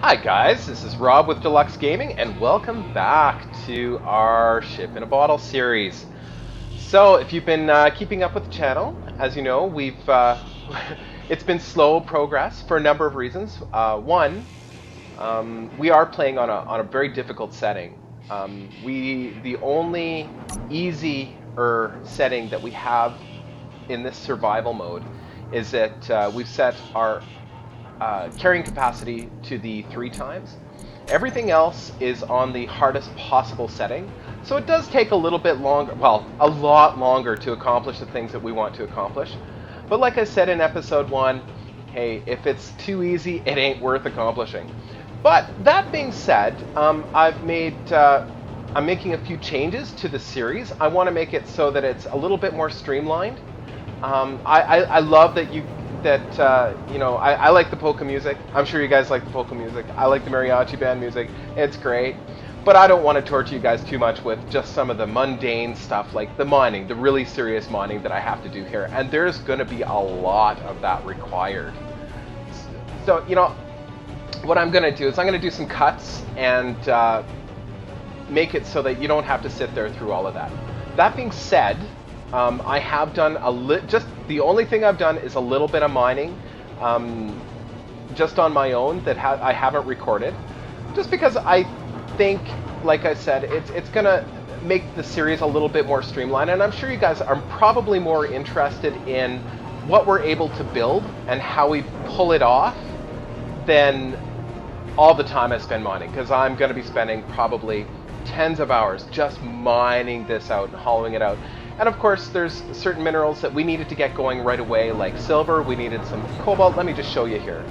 Hi guys, this is Rob with Deluks Gaming, and welcome back to our Ship in a Bottle series. So, if you've been keeping up with the channel, as you know, it's been slow progress for a number of reasons. One, we are playing on a very difficult setting. The only easier setting that we have in this survival mode is that we've set our carrying capacity to the 3 times. Everything else is on the hardest possible setting, so it does take a little bit longer, well, a lot longer to accomplish the things that we want to accomplish. But like I said in episode 1, hey, if it's too easy, it ain't worth accomplishing. But that being said, I'm making a few changes to the series. I want to make it so that it's a little bit more streamlined. I love that I like the polka music. I'm sure you guys like the polka music. I like the mariachi band music. It's great. But I don't want to torture you guys too much with just some of the mundane stuff like the mining, the really serious mining that I have to do here. And there's going to be a lot of that required. So, what I'm going to do is I'm going to do some cuts and make it so that you don't have to sit there through all of that. That being said, I have done just the only thing I've done is a little bit of mining, just on my own that I haven't recorded, just because I think, like I said, it's gonna make the series a little bit more streamlined, and I'm sure you guys are probably more interested in what we're able to build and how we pull it off than all the time I spend mining, because I'm going to be spending probably tens of hours just mining this out and hollowing it out. And of course, there's certain minerals that we needed to get going right away, like silver. We needed some cobalt. Let me just show you here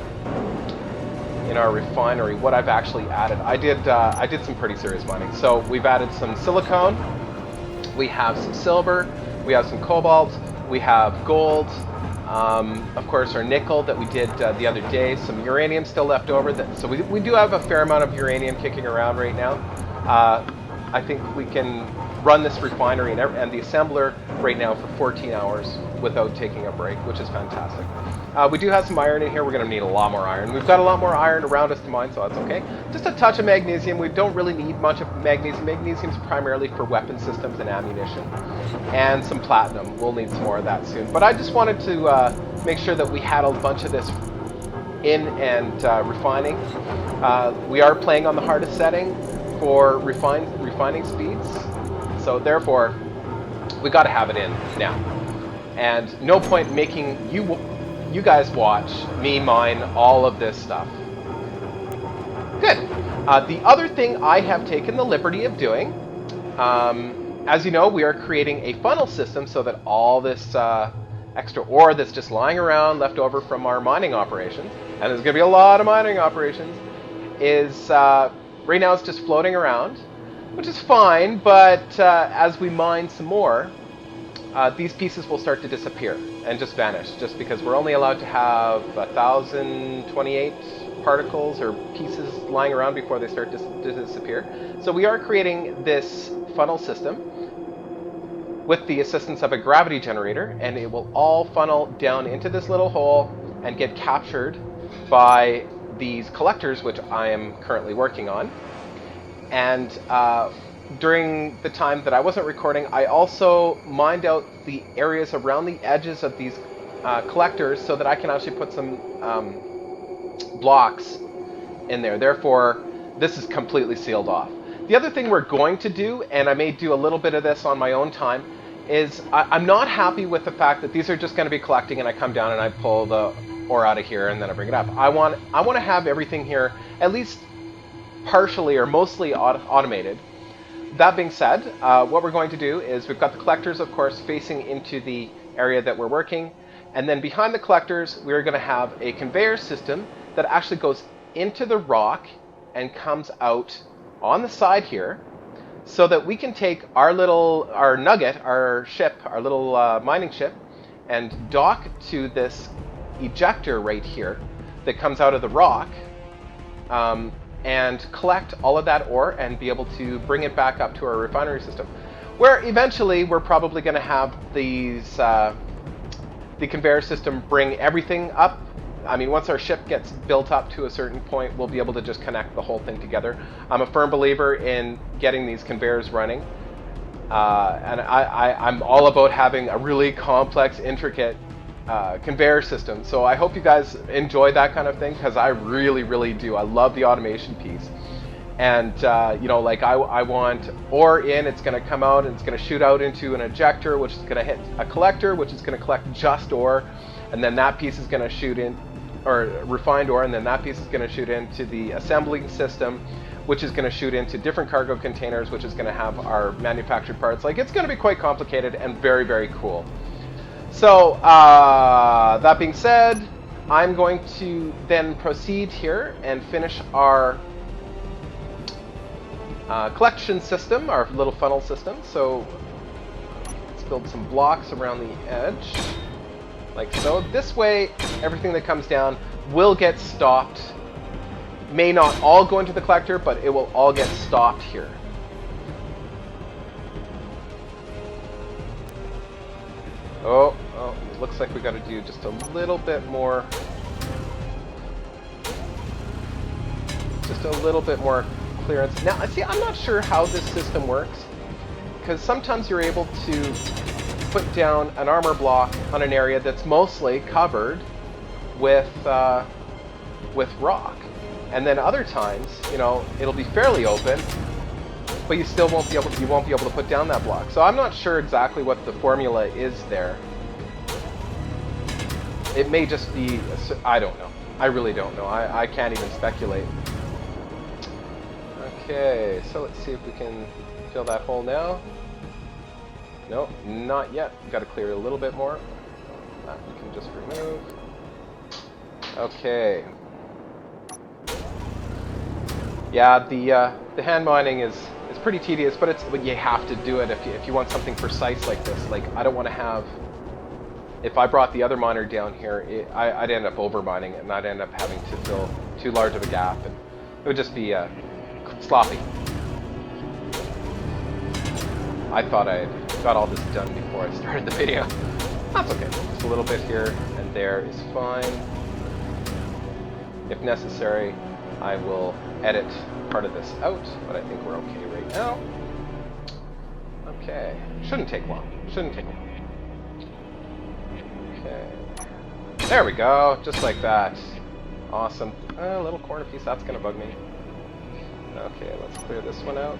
in our refinery what I've actually added. I did some pretty serious mining. So we've added some silicone. We have some silver. We have some cobalt. We have gold. Of course, our nickel that we did the other day. Some uranium still left over. So we do have a fair amount of uranium kicking around right now. I think we can run this refinery and the assembler right now for 14 hours without taking a break, which is fantastic. We do have some iron in here. We're going to need a lot more iron. We've got a lot more iron around us to mine, so that's okay. Just a touch of magnesium. We don't really need much of magnesium. Magnesium is primarily for weapon systems and ammunition. And some platinum. We'll need some more of that soon. But I just wanted to make sure that we had a bunch of this in and refining. We are playing on the hardest setting for refining speeds. So therefore, we got to have it in now, and no point making you guys watch me mine all of this stuff. Good. The other thing I have taken the liberty of doing, as you know, we are creating a funnel system so that all this extra ore that's just lying around left over from our mining operations, and there's going to be a lot of mining operations, is right now it's just floating around. Which is fine, but as we mine some more, these pieces will start to disappear and just vanish, just because we're only allowed to have 1,028 particles or pieces lying around before they start to disappear. So we are creating this funnel system with the assistance of a gravity generator, and it will all funnel down into this little hole and get captured by these collectors, which I am currently working on. And during the time that I wasn't recording, I also mined out the areas around the edges of these collectors so that I can actually put some blocks in there. Therefore, this is completely sealed off. The other thing we're going to do, and I may do a little bit of this on my own time, is I'm not happy with the fact that these are just going to be collecting and I come down and I pull the ore out of here and then I bring it up. I want to have everything here at least partially or mostly automated. That being said, what we're going to do is we've got the collectors, of course, facing into the area that we're working, and then behind the collectors we're going to have a conveyor system that actually goes into the rock and comes out on the side here, so that we can take our nugget, our ship, our little mining ship, and dock to this ejector right here that comes out of the rock, and collect all of that ore and be able to bring it back up to our refinery system, where eventually we're probably going to have the conveyor system bring everything up I mean, once our ship gets built up to a certain point, we'll be able to just connect the whole thing together. I'm a firm believer in getting these conveyors running. And I'm all about having a really complex, intricate conveyor system. So I hope you guys enjoy that kind of thing, because I really, really do. I love the automation piece. And, you know, like I want ore in, it's going to come out and it's going to shoot out into an ejector, which is going to hit a collector, which is going to collect just ore. And then that piece is going to shoot in, or refined ore, and then that piece is going to shoot into the assembling system, which is going to shoot into different cargo containers, which is going to have our manufactured parts. Like, it's going to be quite complicated and very, very cool. So, that being said, I'm going to then proceed here and finish our collection system, our little funnel system. So, let's build some blocks around the edge, like so. This way, everything that comes down will get stopped. May not all go into the collector, but it will all get stopped here. Oh, looks like we got to do just a little bit more. Just a little bit more clearance. Now, see, I'm not sure how this system works, because sometimes you're able to put down an armor block on an area that's mostly covered with rock. And then other times, you know, it'll be fairly open, but you still won't be able to put down that block. So I'm not sure exactly what the formula is there. It may just be, I don't know. I really don't know. I can't even speculate. Okay, so let's see if we can fill that hole now. No, not yet. We've got to clear a little bit more. That we can just remove. Okay. Yeah, the hand mining is pretty tedious, but you have to do it if you want something precise like this. Like, I don't want to have. If I brought the other miner down here, I'd end up over mining it, and I'd end up having to fill too large of a gap, and it would just be sloppy. I thought I had got all this done before I started the video. That's okay. Just a little bit here and there is fine. If necessary, I will edit part of this out, but I think we're okay right now. Okay. Shouldn't take long. Shouldn't take long. Okay. There we go. Just like that. Awesome. A little corner piece. That's going to bug me. Okay, let's clear this one out.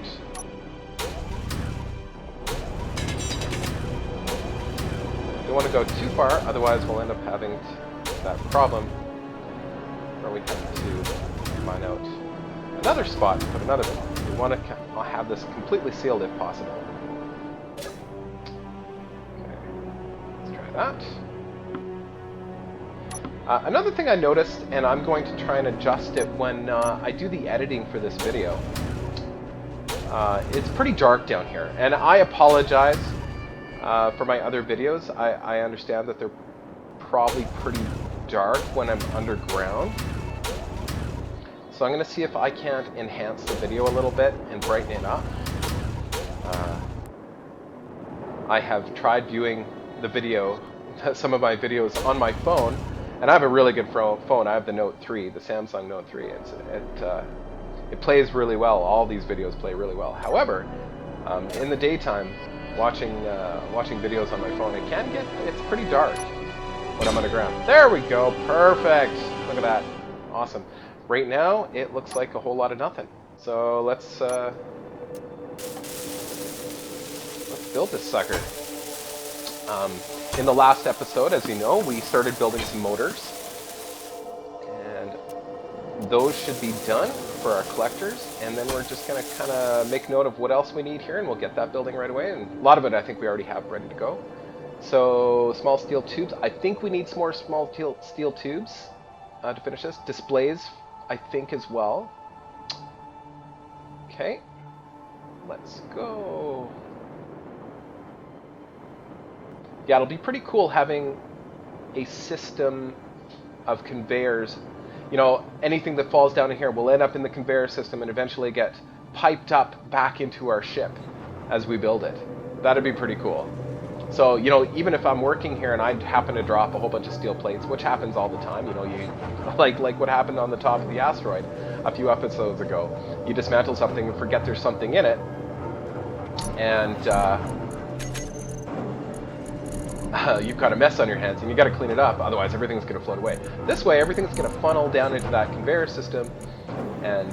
Don't want to go too far, otherwise we'll end up having that problem where we have to mine out another spot to put another block. We want to have this completely sealed if possible. Okay, let's try that. Another thing I noticed, and I'm going to try and adjust it when I do the editing for this video, it's pretty dark down here, and I apologize for my other videos. I understand that they're probably pretty dark when I'm underground. So I'm going to see if I can't enhance the video a little bit and brighten it up. I have tried viewing the video, some of my videos on my phone, and I have a really good phone. I have the Note 3, the Samsung Note 3. It plays really well. All these videos play really well. However, in the daytime, watching videos on my phone, it's pretty dark when I'm underground. There we go. Perfect. Look at that. Awesome. Right now, it looks like a whole lot of nothing. So let's build this sucker. In the last episode, as you know, we started building some motors, and those should be done for our collectors, and then we're just going to kind of make note of what else we need here, and we'll get that building right away. And a lot of it I think we already have ready to go. So small steel tubes. I think we need some more small steel tubes to finish this. Displays, I think, as well. Okay, let's go. Yeah, it'll be pretty cool having a system of conveyors. You know, anything that falls down in here will end up in the conveyor system and eventually get piped up back into our ship as we build it. That'd be pretty cool. So, you know, even if I'm working here and I happen to drop a whole bunch of steel plates, which happens all the time, you know, like what happened on the top of the asteroid a few episodes ago. You dismantle something and forget there's something in it, and you've got a mess on your hands, and you got to clean it up. Otherwise, everything's going to float away. This way, everything's going to funnel down into that conveyor system, and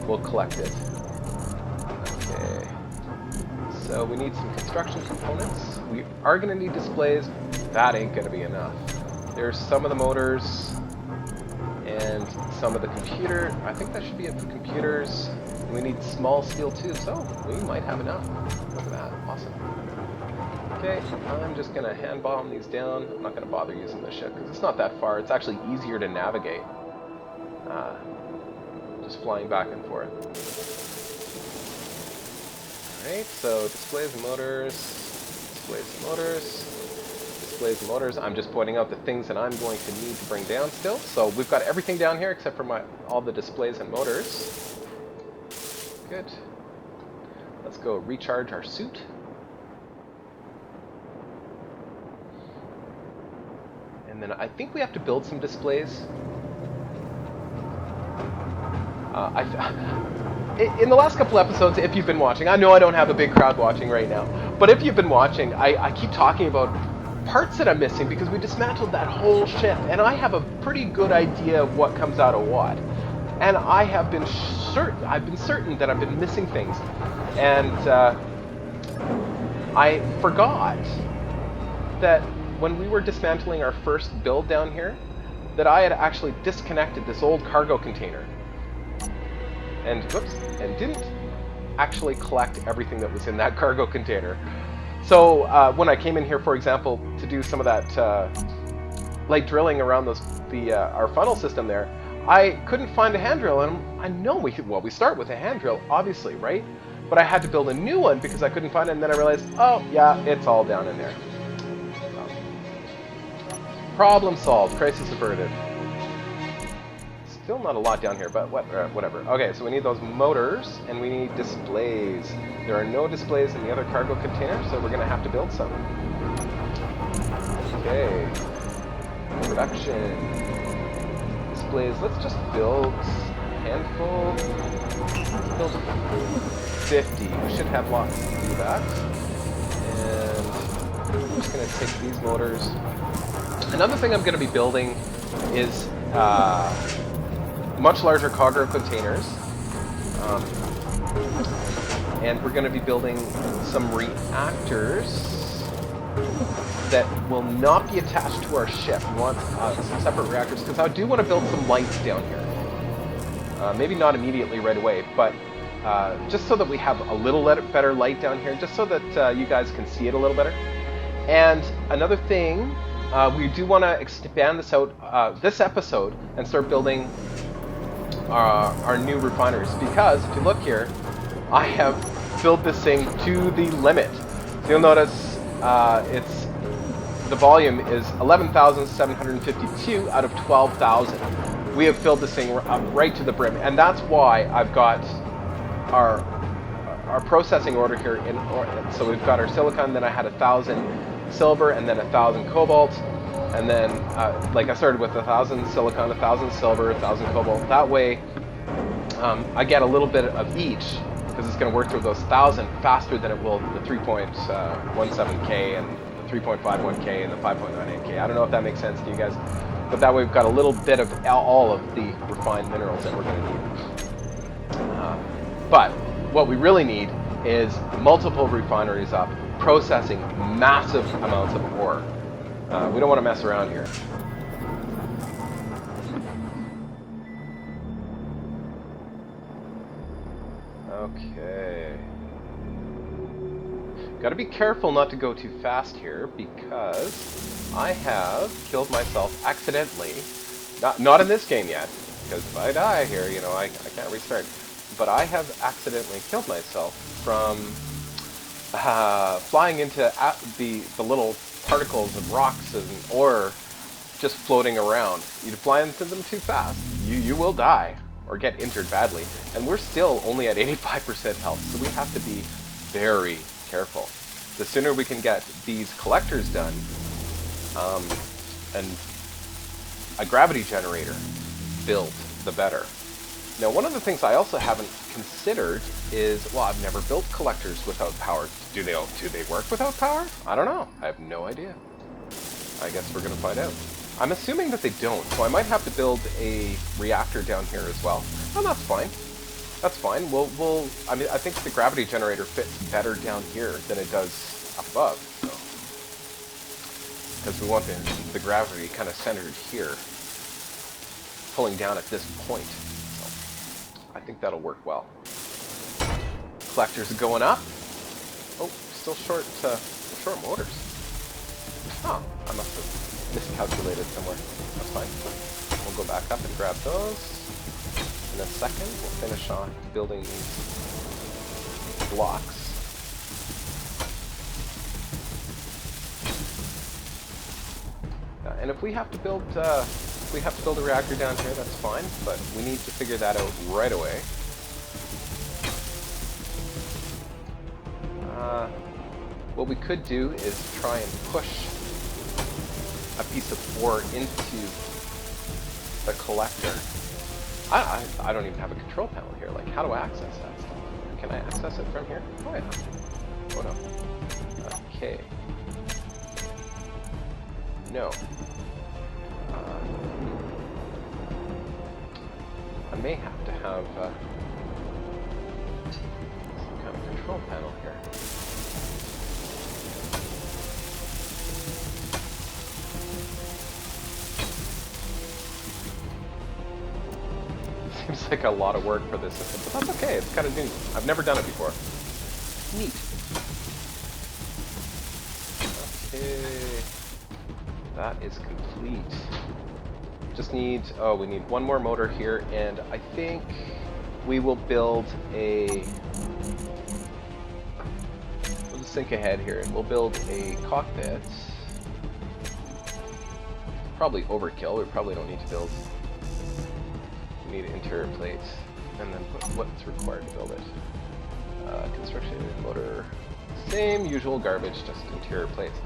we'll collect it. Okay. So we need some construction components. We are going to need displays. That ain't going to be enough. There's some of the motors and some of the computer. I think that should be it for computers. We need small steel too, so we might have enough. Look at that. Awesome. Okay, I'm just going to hand bomb these down. I'm not going to bother using the ship because it's not that far. It's actually easier to navigate. Just flying back and forth. Alright, so displays and motors, displays and motors, displays and motors. I'm just pointing out the things that I'm going to need to bring down still. So we've got everything down here except for all the displays and motors. Good. Let's go recharge our suit. And then I think we have to build some displays. In the last couple episodes, if you've been watching, I know I don't have a big crowd watching right now, but if you've been watching, I keep talking about parts that I'm missing because we dismantled that whole ship, and I have a pretty good idea of what comes out of what. And I have been certain that I've been missing things, and I forgot that when we were dismantling our first build down here, that I had actually disconnected this old cargo container. And, whoops, and didn't actually collect everything that was in that cargo container. So when I came in here, for example, to do some of that light drilling around our funnel system there, I couldn't find a hand drill, and I know we start with a hand drill, obviously, right? But I had to build a new one because I couldn't find it, and then I realized, oh, yeah, it's all down in there. Problem solved, crisis averted. Still not a lot down here, but whatever. Okay, so we need those motors, and we need displays. There are no displays in the other cargo container, so we're going to have to build some. Okay. Production. Displays. Let's just build a handful. Let's build 50. We should have lots to do that. And I'm just going to take these motors. Another thing I'm going to be building is much larger cargo containers, and we're going to be building some reactors that will not be attached to our ship. We want some separate reactors, because I do want to build some lights down here. Maybe not immediately right away, but just so that we have a little better light down here, just so that you guys can see it a little better. And another thing, we do want to expand this out this episode and start building our new refineries, because if you look here, I have filled this thing to the limit. So you'll notice the volume is 11,752 out of 12,000. We have filled this thing up right to the brim, and that's why I've got our processing order here so we've got our silicon, then I had 1,000 silver, and then 1,000 cobalt. And then, like I started with 1,000 silicon, 1,000 silver, 1,000 cobalt. That way, I get a little bit of each, because it's going to work through those 1,000 faster than it will the 3.17K and the 3.51K and the 5.98K. I don't know if that makes sense to you guys, but that way we've got a little bit of all of the refined minerals that we're going to need. But what we really need is multiple refineries up, processing massive amounts of ore. We don't want to mess around here. Okay. Got to be careful not to go too fast here, because I have killed myself accidentally. Not in this game yet, because if I die here, you know, I can't restart. But I have accidentally killed myself from flying into the little particles of rocks and ore just floating around. You fly into them too fast, you will die or get injured badly. And we're still only at 85% health, so we have to be very careful. the sooner we can get these collectors done, and a gravity generator built, the better. Now, one of the things I also haven't considered is, well, I've never built collectors without power. Do they work without power? I don't know. I have no idea. I guess we're going to find out. I'm assuming that they don't, so I might have to build a reactor down here as well. Oh, that's fine. That's fine. I mean, I think the gravity generator fits better down here than it does up above. So, because we want the gravity kind of centered here, pulling down at this point. I think that'll work well. Collectors are going up. Oh, still short motors. Oh, I must have miscalculated somewhere. That's fine. We'll go back up and grab those. In a second, we'll finish on building these blocks. And if we have to build a reactor down here, that's fine, but we need to figure that out right away. What we could do is try and push a piece of ore into the collector. I don't even have a control panel here. Like, how do I access that stuff? Can I access it from here? Oh yeah. Oh no. Okay. No. I may have to have some kind of control panel here. Seems like a lot of work for this system, but that's okay. It's kind of new. I've never done it before. Neat. Okay. That is complete. Just need, we need one more motor here, and I think we will build we'll just think ahead here, and we'll build a cockpit. Probably overkill, we probably don't need to build, we need interior plates, and then put what's required to build it. Construction motor, same usual garbage, just interior plates.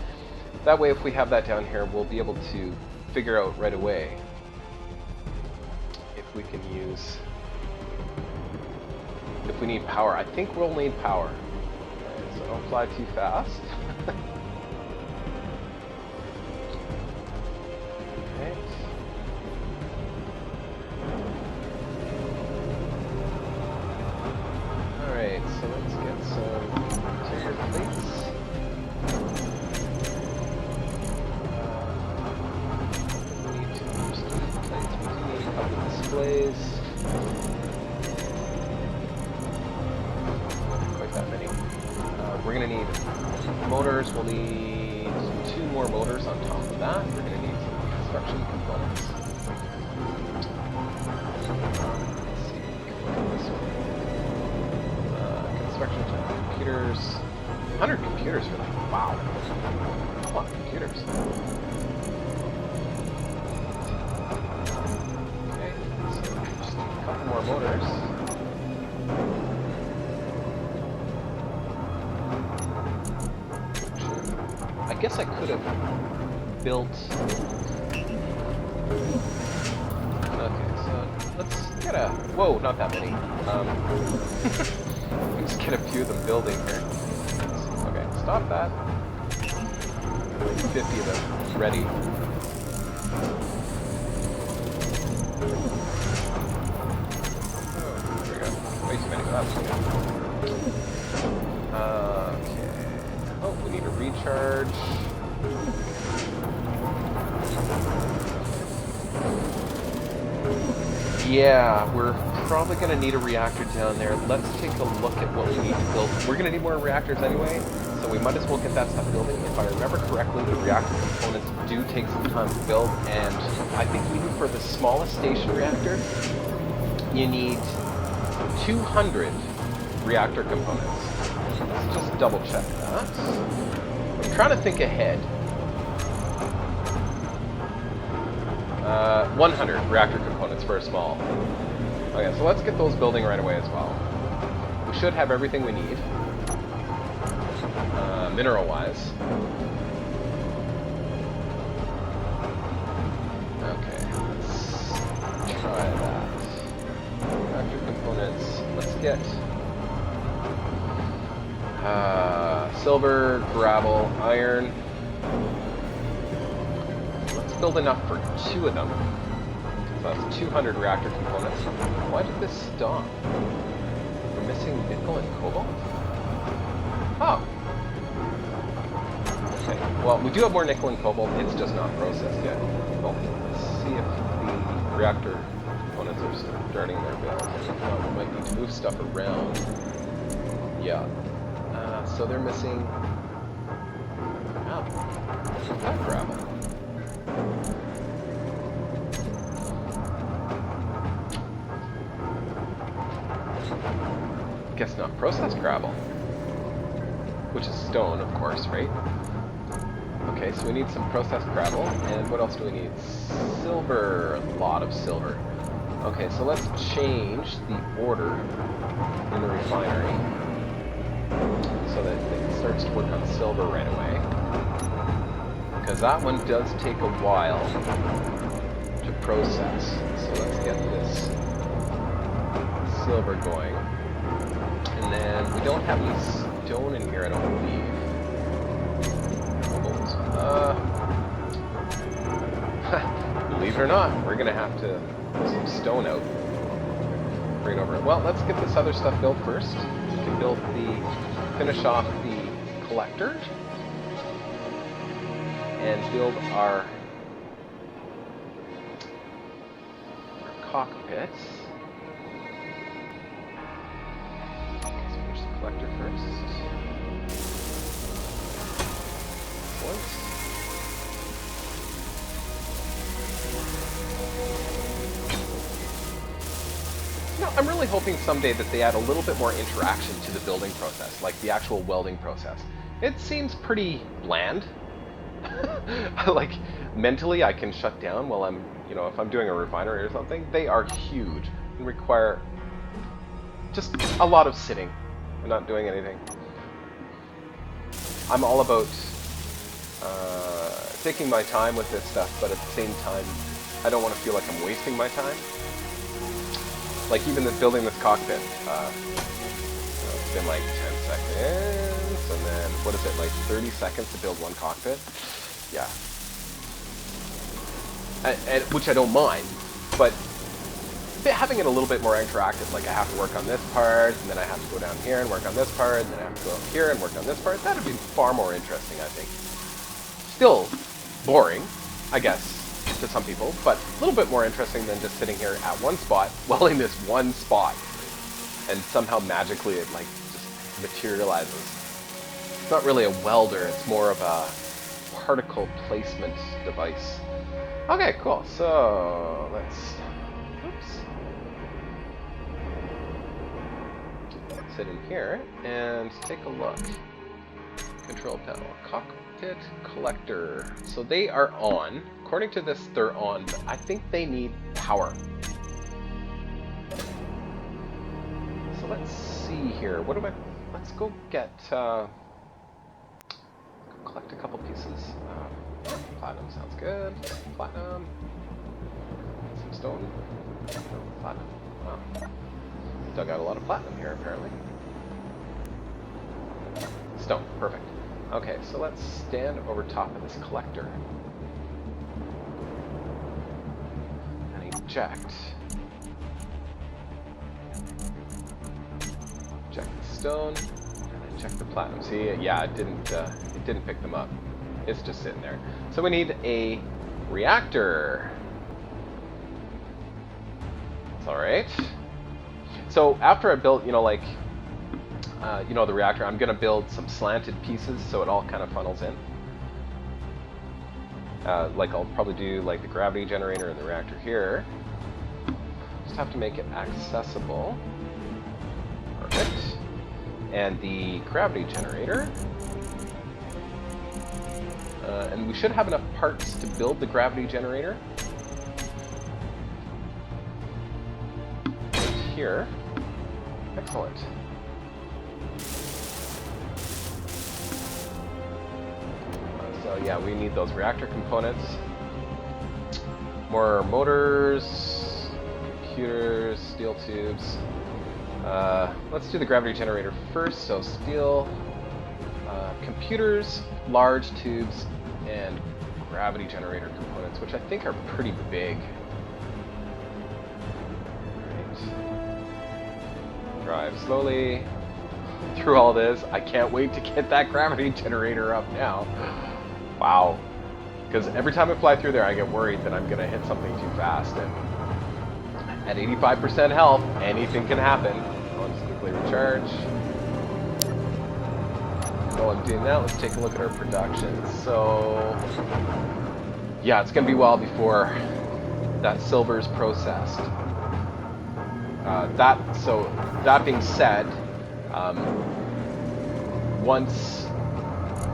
That way, if we have that down here, we'll be able to figure out right away if we can use, if we need power. I think we'll need power. Right, so don't fly too fast. Right. Alright, so let's get some interior plates. Displays. Quite that many. We're going to need motors. We'll need 2 more motors on top of that. We're going to need some construction components. Let's see. This one. Construction computers. 100 computers for that. Wow. A lot of computers. More motors. I guess I could have built. Okay, so let's get a. Whoa, not that many. Let's get a few of them building here. Okay, stop that. 50 of them ready. Way too many left. Okay. Oh, we need a recharge. Yeah, we're probably going to need a reactor down there. Let's take a look at what we need to build. We're going to need more reactors anyway, so we might as well get that stuff building. If I remember correctly, the reactor components do take some time to build, and I think even for the smallest station reactor, you need 200 reactor components. Let's just double check that. I'm trying to think ahead. 100 reactor components for a small. Okay, so let's get those building right away as well. We should have everything we need. mineral-wise. Okay, let's try that. Reactor components. Let's get silver, gravel, iron. Let's build enough for 2 of them. So that's 200 reactor components. Why did this stop? We're missing nickel and cobalt? Oh. Okay, well, we do have more nickel and cobalt, it's just not processed yet. Well, let's see if the reactor components are starting their build. We might need to move stuff around. Yeah. So they're missing... Oh. That gravel. Guess not processed gravel. Which is stone, of course, right? Okay, so we need some processed gravel, and what else do we need? Silver, a lot of silver. Okay, so let's change the order in the refinery so that it starts to work on silver right away. Because that one does take a while to process. So let's get this silver going. And then we don't have any stone in here, I don't believe. Believe it or not, we're gonna have to pull some stone out. Bring it over. Well, let's get this other stuff built first. We can finish off the collector and build our cockpit. Let's finish the collector first. Excellent. You know, I'm really hoping someday that they add a little bit more interaction to the building process, like the actual welding process. It seems pretty bland. Like, mentally I can shut down while I'm, you know, if I'm doing a refinery or something. They are huge and require just a lot of sitting and not doing anything. I'm all about taking my time with this stuff, but at the same time, I don't want to feel like I'm wasting my time. Like even building this cockpit, it's been like 10 seconds, and then, what is it, like 30 seconds to build one cockpit? Yeah. Which I don't mind, but having it a little bit more interactive, like I have to work on this part, and then I have to go down here and work on this part, and then I have to go up here and work on this part, that would be far more interesting, I think. Still boring, I guess, to some people, but a little bit more interesting than just sitting here at one spot, welding this one spot, and somehow magically it like just materializes. It's not really a welder, it's more of a particle placement device. Okay, cool, so let's, sit in here and take a look. Control panel, cockpit, collector. So they are on. According to this, they're on, but I think they need power. So let's see here. What do I... Let's go get... collect a couple pieces. Platinum sounds good. Platinum. Some stone. Platinum. Wow. Dug out a lot of platinum here, apparently. Stone. Perfect. Okay, so let's stand over top of this collector. And eject. Eject the stone. And eject the platinum. See, yeah, it didn't pick them up. It's just sitting there. So we need a reactor. That's alright. So after I built, you know, like, you know, the reactor, I'm going to build some slanted pieces so it all kind of funnels in. Like I'll probably do like the gravity generator in the reactor here. Just have to make it accessible. Perfect. And the gravity generator. And we should have enough parts to build the gravity generator. Right here. Excellent. So yeah, we need those reactor components. More motors, computers, steel tubes. Let's do the gravity generator first. So steel, computers, large tubes, and gravity generator components, which I think are pretty big. Right. Drive slowly through all this. I can't wait to get that gravity generator up now. Wow. Because every time I fly through there, I get worried that I'm going to hit something too fast. And at 85% health, anything can happen. I'll just quickly recharge. While I'm doing that, let's take a look at our production. So, yeah, it's going to be a while before that silver is processed. That being said, once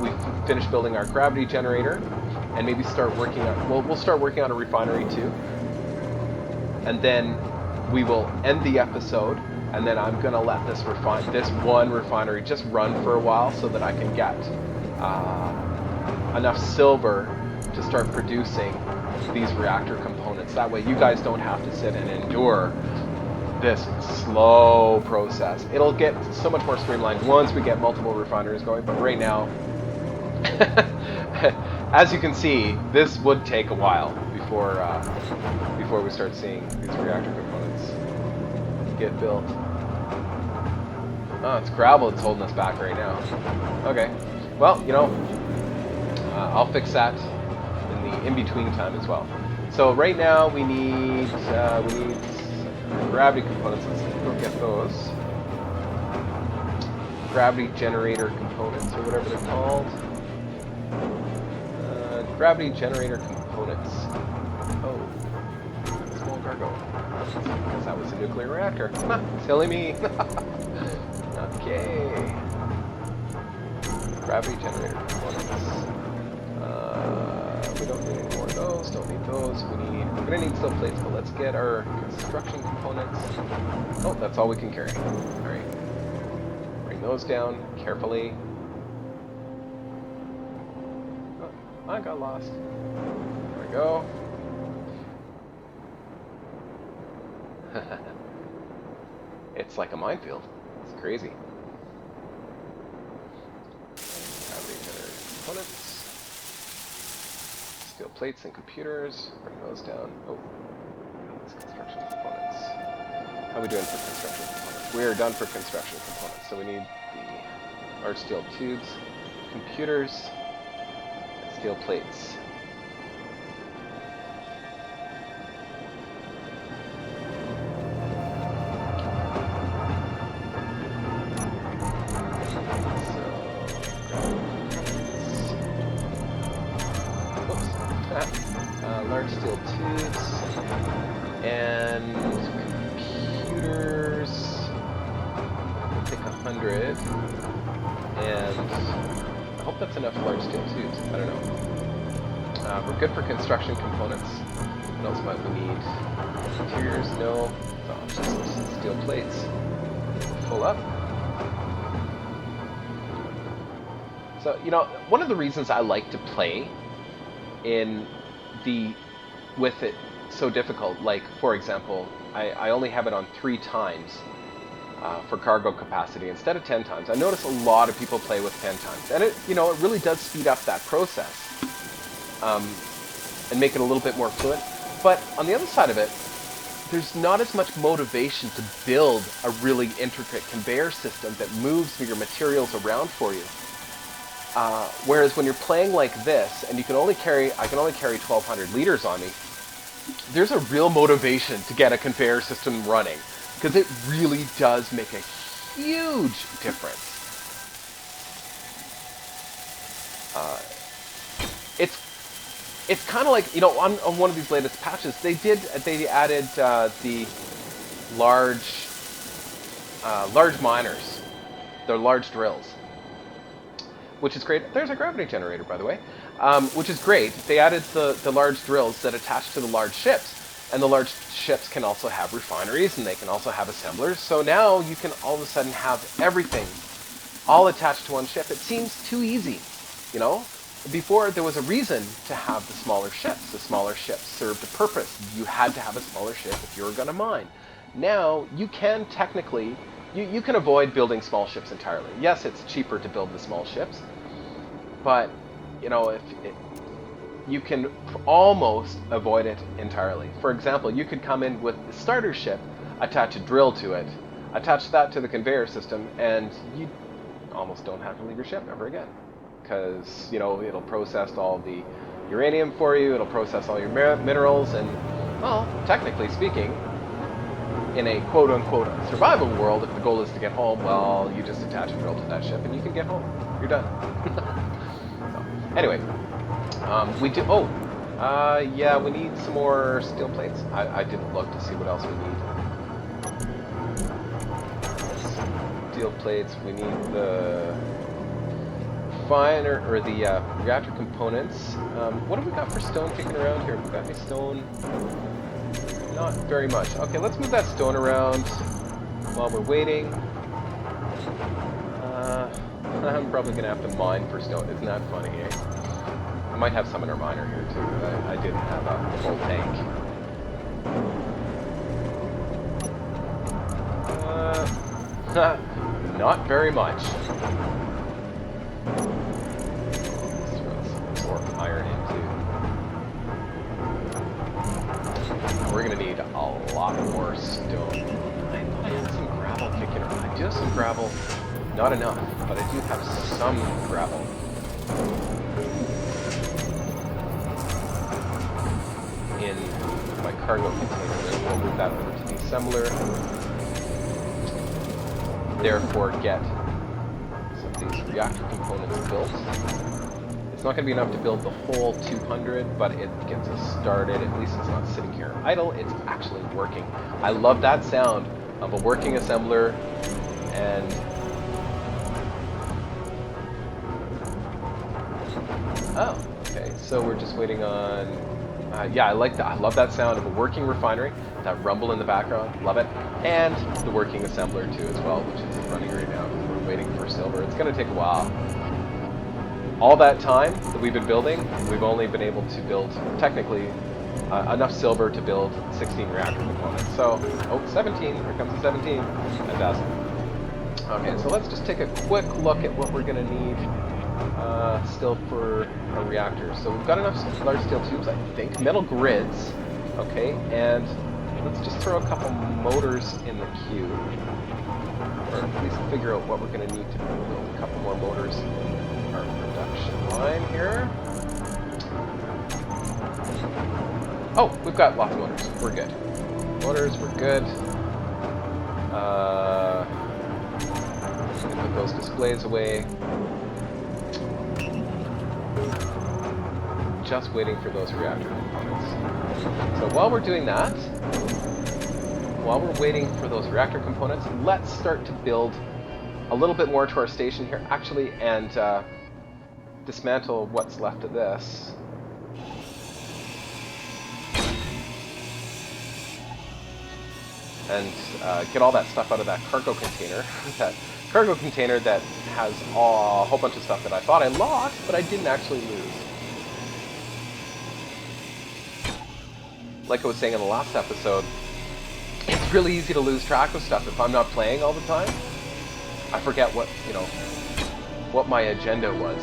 we finish building our gravity generator, and maybe start working on, we'll start working on a refinery too, and then we will end the episode, and then I'm gonna let this one refinery just run for a while so that I can get enough silver to start producing these reactor components. That way you guys don't have to sit and endure this slow process. It'll get so much more streamlined once we get multiple refineries going, but right now as you can see, this would take a while before we start seeing these reactor components get built. Oh, it's gravel that's holding us back right now. Okay, well, you know, I'll fix that in the in-between time as well. So right now we need gravity components. Let's go get those. Gravity generator components, or whatever they're called. Gravity generator components. Oh, small cargo. Because that was a nuclear reactor. Silly me. Okay. Gravity generator components. We don't need any more of those. Don't need those. We're gonna need steel plates, but let's get our construction components. Oh, that's all we can carry. All right. Bring those down carefully. I got lost. There we go. It's like a minefield. It's crazy. Gravity generator components. Steel plates and computers. Bring those down. Oh, that's construction components. How are we doing for construction components? We are done for construction components. So we need the large steel tubes, computers, steel plates. Large steel tubes and computers. We'll take 100, and I hope that's enough large steel tubes. I don't know. We're good for construction components. What else might we need? Interiors? No. So just steel plates. Full up. So, you know, one of the reasons I like to play with it so difficult, like, for example, I only have it on 3 times for cargo capacity instead of 10 times. I notice a lot of people play with 10 times, and it really does speed up that process and make it a little bit more fluid. But on the other side of it, there's not as much motivation to build a really intricate conveyor system that moves your materials around for you. Whereas when you're playing like this, and I can only carry 1,200 liters on me, there's a real motivation to get a conveyor system running, because it really does make a huge difference. It's kind of like, on one of these latest patches, they added the large miners, the large drills, which is great. There's a gravity generator, by the way, which is great. They added the large drills that attach to the large ships, and the large ships can also have refineries, and they can also have assemblers. So now you can all of a sudden have everything all attached to one ship. It seems too easy, before there was a reason to have the smaller ships. The smaller ships served a purpose. You had to have a smaller ship if you were going to mine. Now, you can technically, you can avoid building small ships entirely. Yes, it's cheaper to build the small ships, but, you know, you can almost avoid it entirely. For example, you could come in with the starter ship, attach a drill to it, attach that to the conveyor system, and you almost don't have to leave your ship ever again. Because, you know, it'll process all the uranium for you, it'll process all your minerals, and, well, technically speaking, in a quote-unquote survival world, if the goal is to get home, well, you just attach a drill to that ship and you can get home. You're done. So, anyway, we do... Oh, yeah, we need some more steel plates. I didn't look to see what else we need. Steel plates, we need the refiner, or the reactor components. What have we got for stone kicking around here? We got any stone? Not very much. Okay, let's move that stone around while we're waiting. I'm probably going to have to mine for stone. Isn't that funny, eh? I might have some in our miner here, too, but I didn't have a full tank. Not very much. Let's throw some more iron in, too. We're going to need a lot more stone. I thought I had some gravel kicking around. I do have some gravel. Not enough, but I do have some gravel. In my cargo container. Then we'll move that over to the assembler. Therefore, get some of these reactor components built. It's not going to be enough to build the whole 200, but it gets us started. At least it's not sitting here idle. It's actually working. I love that sound of a working assembler. And oh, okay. So we're just waiting on. Yeah, I like that. I love that sound of a working refinery. That rumble in the background. Love it. And the working assembler too, as well, which is running right now. We're waiting for silver. It's going to take a while. All that time that we've been building, we've only been able to build, technically, enough silver to build 16 reactor components. So, oh, 17. Here comes the 17. Fantastic. Okay, so let's just take a quick look at what we're going to need still for a reactor. So we've got enough large steel tubes, I think. Metal grids. Okay, and let's just throw a couple motors in the queue. Or at least figure out what we're going to need to build a couple more motors in our production line here. Oh, we've got lots of motors. We're good. Motors, we're good. Just gonna put those displays away. Just waiting for those reactor components. So while we're doing that, while we're waiting for those reactor components, let's start to build a little bit more to our station here, actually, and dismantle what's left of this. And get all that stuff out of that cargo container. That cargo container that has a whole bunch of stuff that I thought I lost, but I didn't actually lose. Like I was saying in the last episode, it's really easy to lose track of stuff if I'm not playing all the time. I forget what, you know, what my agenda was,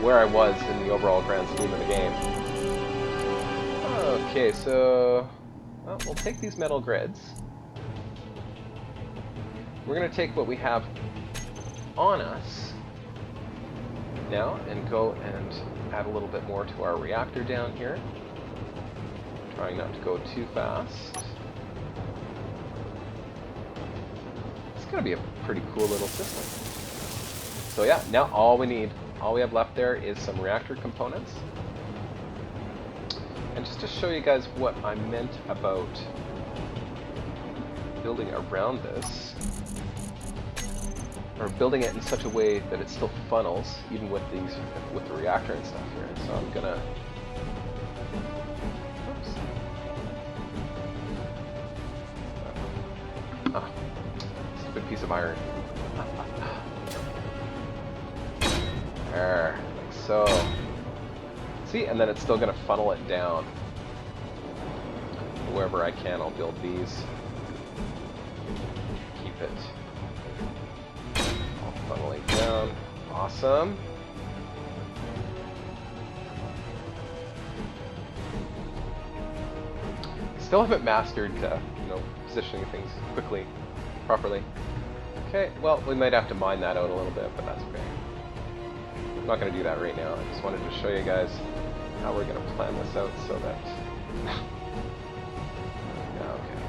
where I was in the overall grand scheme of the game. Okay, so well, we'll take these metal grids. We're going to take what we have on us now and go and add a little bit more to our reactor down here. Trying not to go too fast. It's going to be a pretty cool little system. So yeah, now all we have left there is some reactor components. And just to show you guys what I meant about building around this, or building it in such a way that it still funnels, even with the reactor and stuff here. So I'm gonna, oops. Stupid piece of iron. There, like so. See, and then it's still going to funnel it down. Wherever I can, I'll build these. Keep it all funneling down. Awesome. Still haven't mastered, positioning things quickly, properly. Okay, well, we might have to mine that out a little bit, but that's okay. I'm not going to do that right now. I just wanted to show you guys how we're going to plan this out so that... yeah, okay.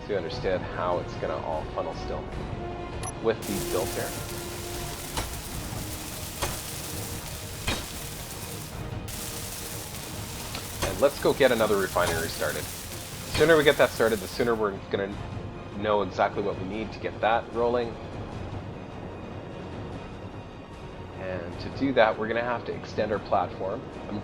So you understand how it's going to all funnel still with these builds here. And let's go get another refinery started. The sooner we get that started, the sooner we're going to know exactly what we need to get that rolling. And to do that, we're going to have to extend our platform. I'm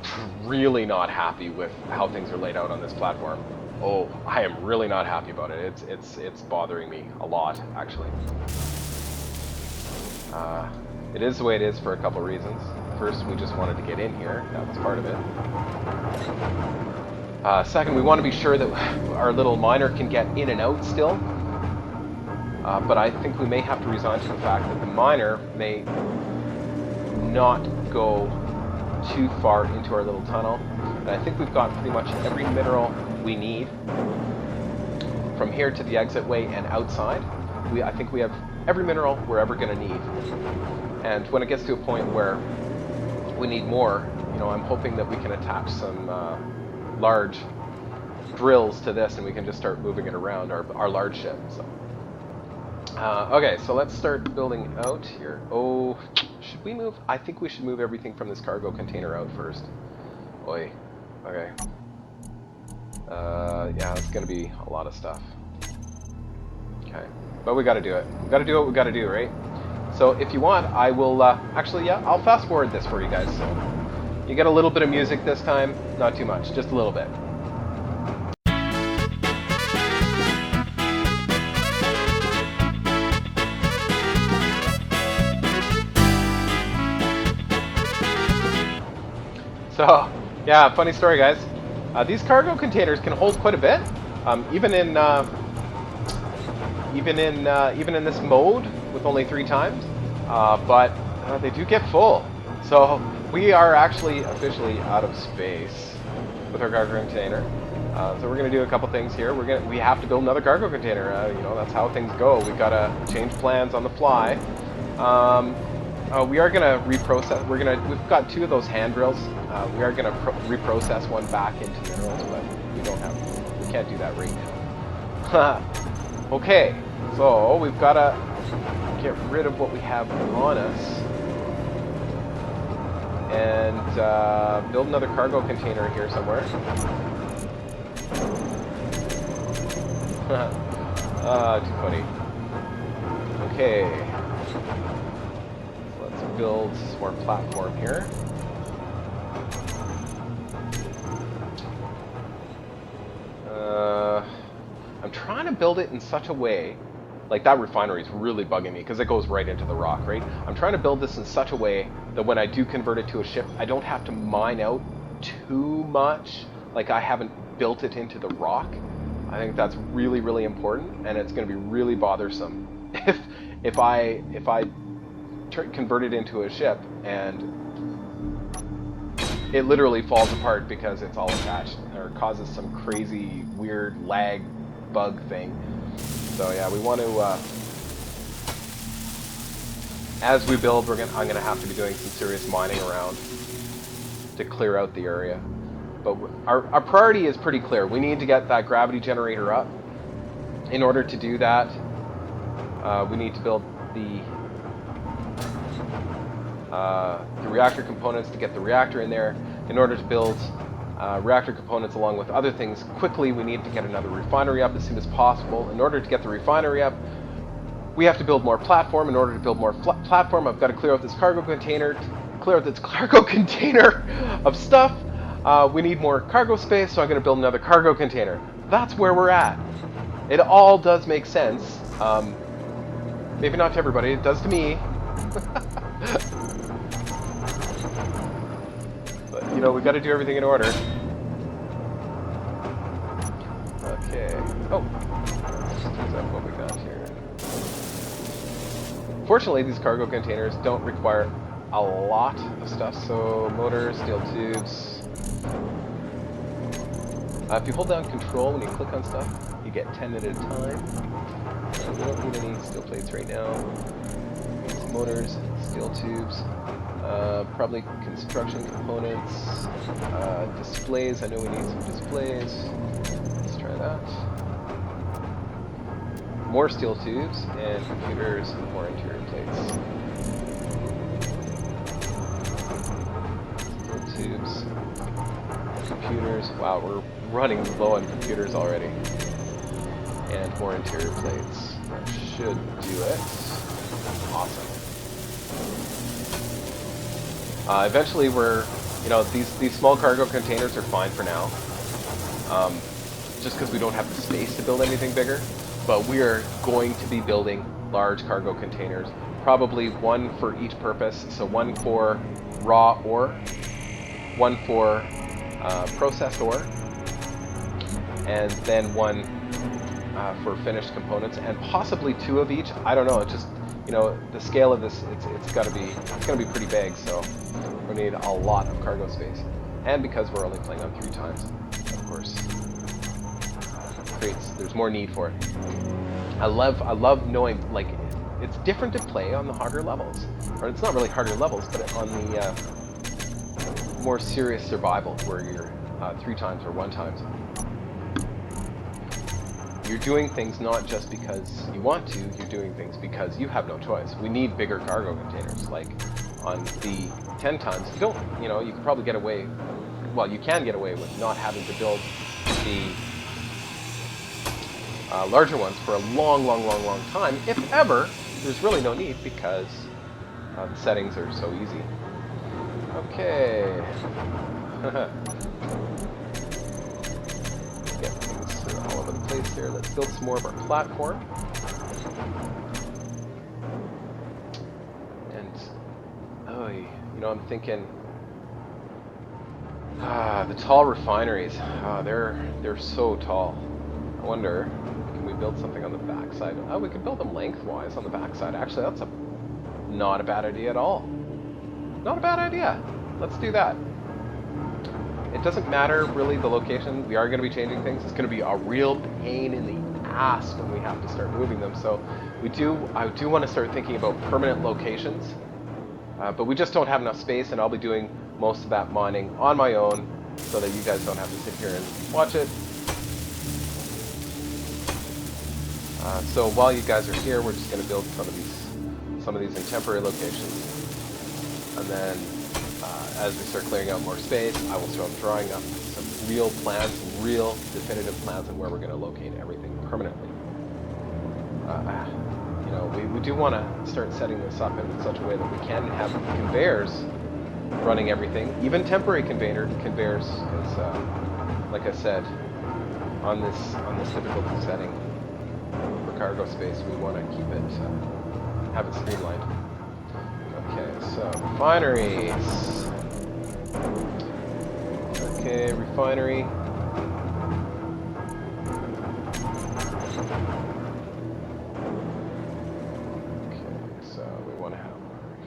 really not happy with how things are laid out on this platform. Oh, I am really not happy about it. It's bothering me a lot, actually. It is the way it is for a couple reasons. First, we just wanted to get in here. That was part of it. Second, we want to be sure that our little miner can get in and out still. But I think we may have to resign to the fact that the miner may not go too far into our little tunnel. And I think we've got pretty much every mineral we need from here to the exit way and outside. I think we have every mineral we're ever going to need. And when it gets to a point where we need more, I'm hoping that we can attach some large drills to this and we can just start moving it around our large ship. So. Okay, so let's start building out here. Oh, should we move? I think we should move everything from this cargo container out first. Oi. Okay. Yeah, it's going to be a lot of stuff. Okay. But we got to do it. We got to do what we got to do, right? So if you want, I will, actually, yeah, I'll fast forward this for you guys. So you get a little bit of music this time. Not too much, just a little bit. So, yeah, funny story, guys. These cargo containers can hold quite a bit, even in this mode with only 3 times. But they do get full. So we are actually officially out of space with our cargo container. So we're gonna do a couple things here. We have to build another cargo container. That's how things go. We've got to change plans on the fly. We are gonna reprocess. We've got 2 of those hand drills. We are gonna reprocess one back into minerals, but we can't do that right now. Okay, so we've got to get rid of what we have on us and build another cargo container here somewhere. Too funny. Okay. Let's build some more platform here. I'm trying to build it in such a way, like that refinery is really bugging me because it goes right into the rock, right? I'm trying to build this in such a way that when I do convert it to a ship, I don't have to mine out too much, like I haven't built it into the rock. I think that's really, really important, and it's going to be really bothersome if I convert it into a ship and it literally falls apart because it's all attached, or causes some crazy, weird lag bug thing. So yeah, we want to, as we build, I'm going to have to be doing some serious mining around to clear out the area. But our priority is pretty clear. We need to get that gravity generator up. In order to do that, we need to build the reactor components to get the reactor in there. In order to build reactor components along with other things quickly, we need to get another refinery up as soon as possible. In order to get the refinery up, we have to build more platform. In order to build more platform, I've got to clear out this cargo container. Of stuff. We need more cargo space, so I'm going to build another cargo container. That's where we're at. It all does make sense. Maybe not to everybody. It does to me. you know, we got to do everything in order. Okay. Oh, let's just use up what we got here. Fortunately, these cargo containers don't require a lot of stuff. So motors, steel tubes. If you hold down Control when you click on stuff, you get 10 at a time. We don't need any steel plates right now. Some motors, steel tubes, probably construction components, displays. I know we need some displays. Let's try that. More steel tubes and computers, more interior plates. Steel tubes, computers. Wow, we're running low on computers already. And more interior plates. That should do it. Awesome. Eventually we're, you know, these small cargo containers are fine for now. Just because we don't have the space to build anything bigger. But we are going to be building large cargo containers. Probably one for each purpose. So one for raw ore, one for processed ore, and then one for finished components, and possibly two of each. I don't know. It's just, you know, the scale of this. It's gonna be pretty big. So we need a lot of cargo space, and because we're only playing on 3 times, of course, there's more need for it. I love knowing, like, it's different to play on the harder levels, or it's not really harder levels, but on the more serious survival where you're 3 times or 1 times. You're doing things not just because you want to, you're doing things because you have no choice. We need bigger cargo containers. Like on the 10 times, you don't, you know, you can probably get away, well, you can get away with not having to build the larger ones for a long time. If ever, there's really no need because the settings are so easy. Okay. Get things all over the place here. Let's build some more of our platform. And, oh, you know, I'm thinking, the tall refineries. They're so tall. I wonder, can we build something on the backside? Oh, we could build them lengthwise on the backside. Actually, that's not a bad idea at all. Not a bad idea. Let's do that. It doesn't matter really the location. We are going to be changing things. It's going to be a real pain in the ass when we have to start moving them. So I do want to start thinking about permanent locations. But we just don't have enough space, and I'll be doing most of that mining on my own so that you guys don't have to sit here and watch it. So while you guys are here, we're just going to build some of these in temporary locations. And then as we start clearing out more space, I will start drawing up some real plans, some real definitive plans on where we're going to locate everything permanently. You know, we do want to start setting this up in such a way that we can have conveyors running everything, even temporary conveyors, because, like I said, on this difficulty setting for cargo space, we want to keep it, have it streamlined. Okay, so refineries. Okay, refinery. Okay, so we want to have a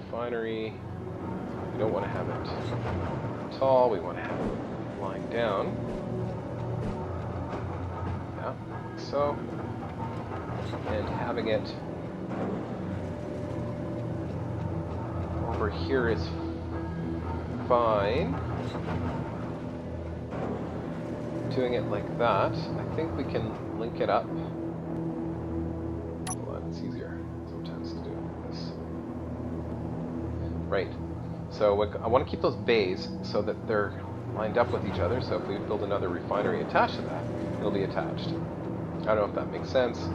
refinery. We don't want to have it tall. We want to have it lying down. Yeah, like so. And having it over here is fine. Doing it like that, I think we can link it up. Hold on, it's easier sometimes to do it like this. Right. So I want to keep those bays so that they're lined up with each other. So if we build another refinery attached to that, it'll be attached. I don't know if that makes sense.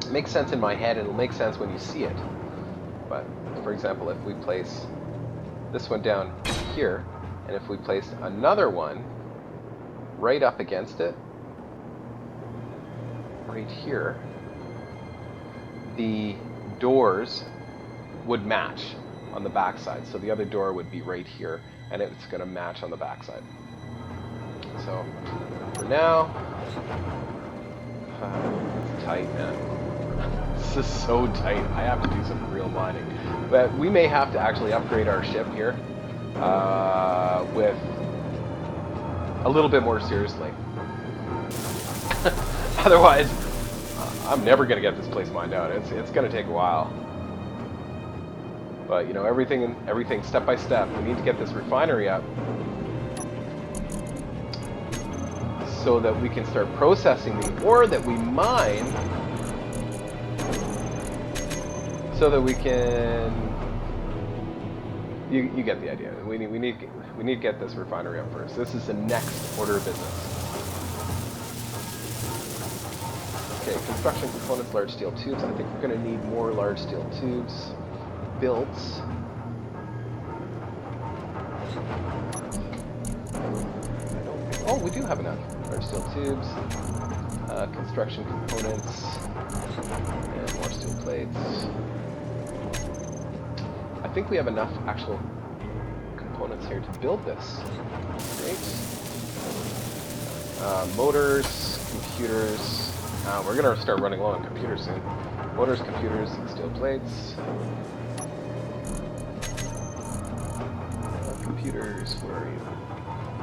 It makes sense in my head, and it'll make sense when you see it. But for example, if we place this one down here, and if we placed another one right up against it, right here, the doors would match on the back side. So the other door would be right here, and it's going to match on the backside. So for now, it's tight, man. This is so tight. I have to do some real mining, but we may have to actually upgrade our ship here with a little bit more seriously. Otherwise, I'm never going to get this place mined out. It's going to take a while. But you know, everything step by step. We need to get this refinery up so that we can start processing the ore that we mine, so that we can. You get the idea. We need to get this refinery up first. This is the next order of business. Okay, construction components, large steel tubes. I think we're going to need more large steel tubes built. Oh, we do have enough large steel tubes, construction components, and more steel plates. I think we have enough actual components here to build this. Great. Motors, computers. We're going to start running low on computers soon. Motors, computers, steel plates. Computers, where are you?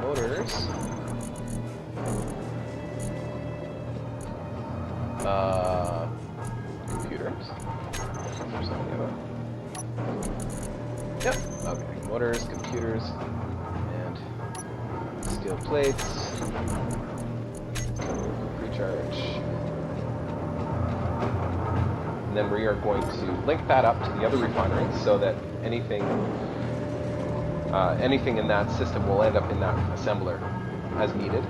Motors. Computers. Yep. Okay. Motors, computers, and steel plates. Recharge. And then we are going to link that up to the other refineries so that anything in that system will end up in that assembler as needed.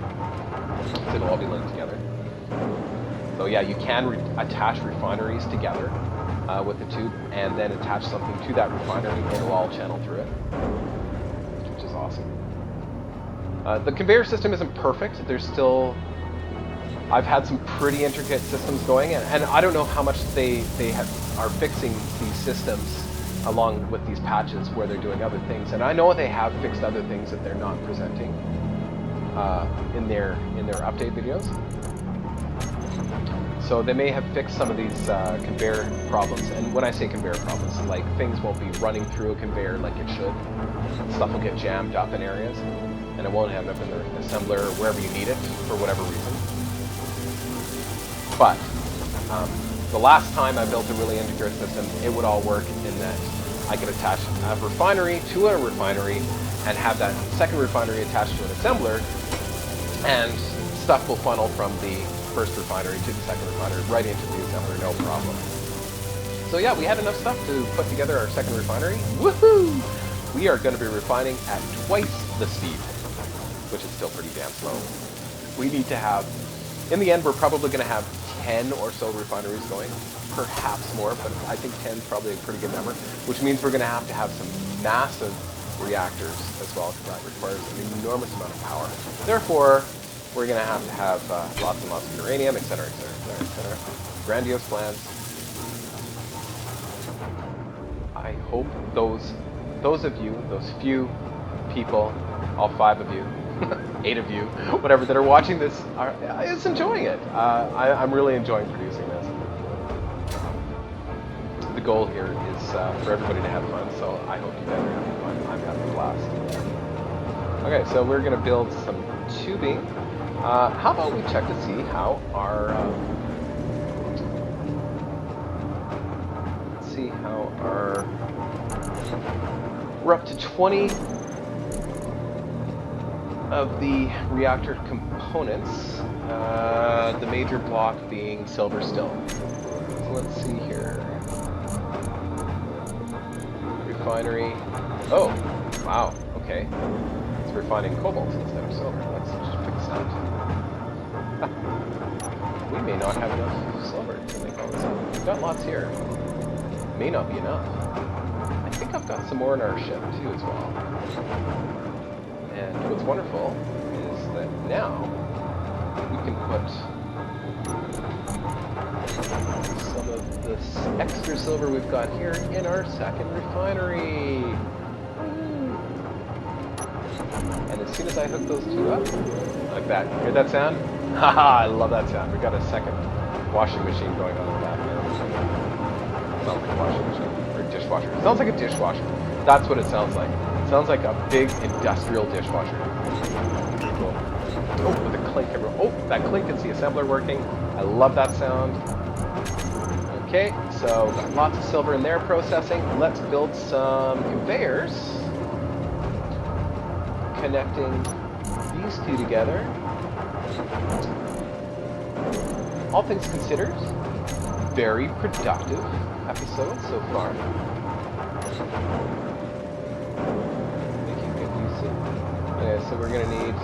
So it'll all be linked together. So yeah, you can attach refineries together with the tube, and then attach something to that refinery, and it'll all channel through it, which is awesome. The conveyor system isn't perfect. There's still... I've had some pretty intricate systems going, and I don't know how much they are fixing these systems along with these patches where they're doing other things. And I know they have fixed other things that they're not presenting in their update videos. So they may have fixed some of these conveyor problems. And when I say conveyor problems, like things won't be running through a conveyor like it should. Stuff will get jammed up in areas, and it won't end up in the assembler or wherever you need it for whatever reason. But the last time I built a really integrated system, it would all work in that I could attach a refinery to a refinery and have that second refinery attached to an assembler, and stuff will funnel from the first refinery to the second refinery right into the assembler, no problem. So yeah, we had enough stuff to put together our second refinery. Woohoo! We are going to be refining at twice the speed, which is still pretty damn slow. We need to have, in the end, we're probably going to have 10 or so refineries going, perhaps more, but I think 10 is probably a pretty good number, which means we're going to have some massive reactors as well, because that requires an enormous amount of power. Therefore, we're going to have lots and lots of uranium, etc., etc., etc., etc. Grandiose plans. I hope those of you, those few people, all 5 of you, 8 of you, whatever, that are watching this is enjoying it. I'm really enjoying producing this. The goal here is for everybody to have fun, so I hope you guys are having fun. I'm having a blast. Okay, so we're going to build some tubing. How about we check to see how our we're up to 20 of the reactor components, the major block being silver still. So let's see here. Refinery. Oh, wow, okay. It's refining cobalt instead of silver. Let's just fix that. We may not have enough silver to make all this up. We've got lots here. May not be enough. I think I've got some more in our ship too as well. And what's wonderful is that now we can put some of this extra silver we've got here in our second refinery. And as soon as I hook those two up, like that. Hear that sound? Haha, I love that sound. We got a second washing machine going on in the back there. Sounds like a washing machine. Or a dishwasher. It sounds like a dishwasher. That's what it sounds like. It sounds like a big industrial dishwasher. Pretty cool. Oh, with the clink. Oh, that clink is the assembler working. I love that sound. Okay, so got lots of silver in there processing. Let's build some conveyors. Connecting these two together. All things considered, very productive episode so far. Making good use of. Okay, so we're gonna need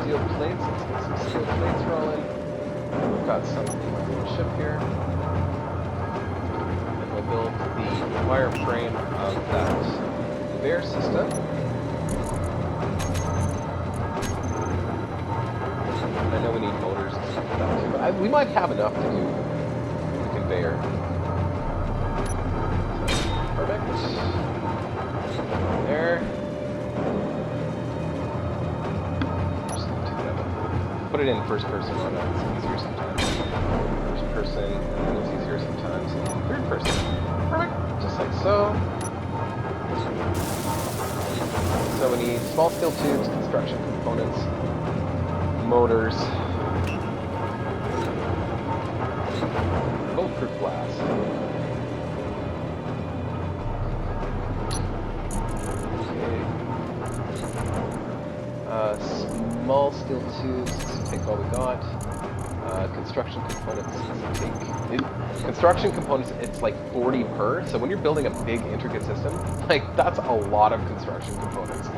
steel plates. Let's get some steel plates rolling. We've got some in my little ship here. And we'll build the wireframe of that conveyor system. I know we need motors and stuff for that too, but we might have enough to do the conveyor. So, perfect. There. Just gonna do that. Put it in first person mode. It's easier sometimes. First person, and then it's easier sometimes in third person. Perfect. Just like so. So we need small steel tubes, construction components, motors, bulletproof glass. Okay. Small steel tubes. Let's take all we got. Construction components. Let's take construction components. It's like 40 per. So when you're building a big intricate system, like that's a lot of construction components.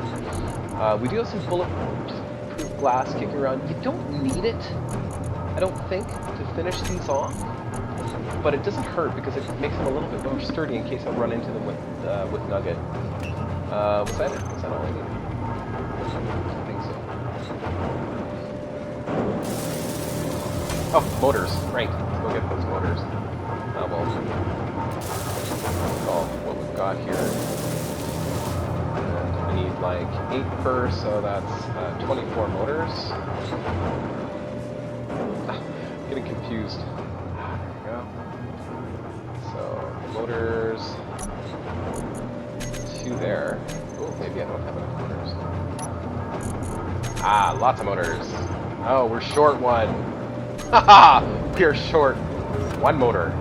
We do have some bulletproof glass kicking around. You don't need it, I don't think, to finish these off, but it doesn't hurt because it makes them a little bit more sturdy in case I run into them with Nugget. Was that it? Was that all I needed? I think so. Oh, motors. Right. Let's go get those motors. Well, call what we've got here. I need like 8 per, so that's 24 motors. Getting confused. There we go. So, motors. 2 there. Oh, maybe I don't have enough motors. Ah, lots of motors. Oh, we're short one. Haha! We're short 1 motor.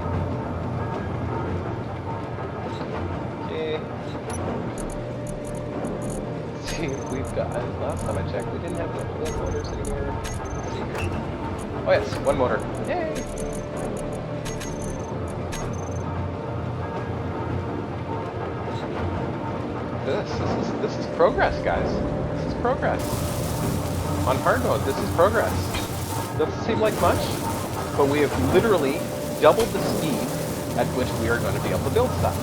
We've got, last time I checked, we didn't have enough of those motors anywhere. Let's see here. Oh yes, 1 motor. Yay! This is progress, guys. This is progress. On hard mode, this is progress. Doesn't seem like much, but we have literally doubled the speed at which we are going to be able to build stuff.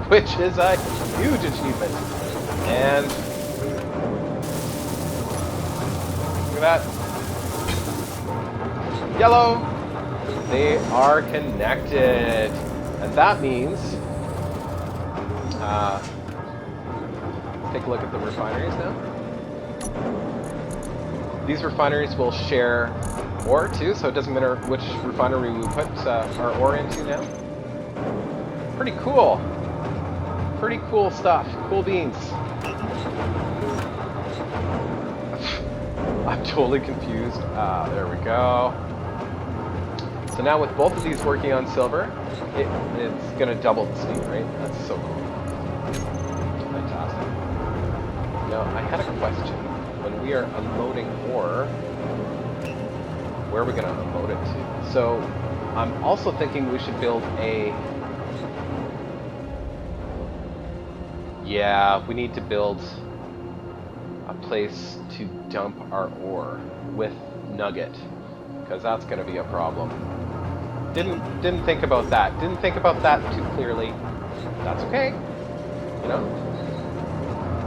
Which is a huge achievement. And look at that. Yellow. They are connected. And that means let's take a look at the refineries now. These refineries will share ore too, so it doesn't matter which refinery we put our ore into now. Pretty cool. Pretty cool stuff. Cool beans. I'm totally confused. There we go. So now with both of these working on silver, it's going to double the speed, right? That's so cool. Fantastic. Now, I had a question. When we are unloading ore, where are we going to unload it to? So I'm also thinking we should build a... Yeah, we need to build a place to dump our ore with Nugget, because that's going to be a problem. Didn't think about that. Didn't think about that too clearly. That's okay. You know?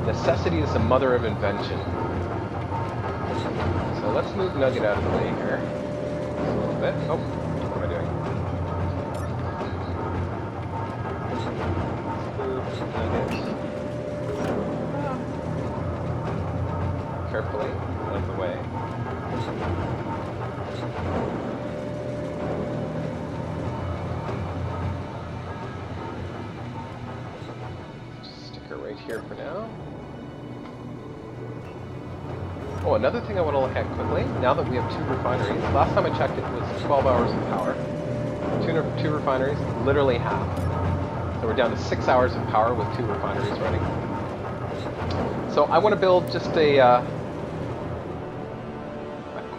Necessity is the mother of invention. So let's move Nugget out of the way here. Just a little bit. Oh, what am I doing? Let's move Nugget. carefully out of the way. Just stick her right here for now. Oh, another thing I want to look at quickly, now that we have 2 refineries, last time I checked it was 12 hours of power. Two refineries, literally half. So we're down to 6 hours of power with 2 refineries running. So I want to build just a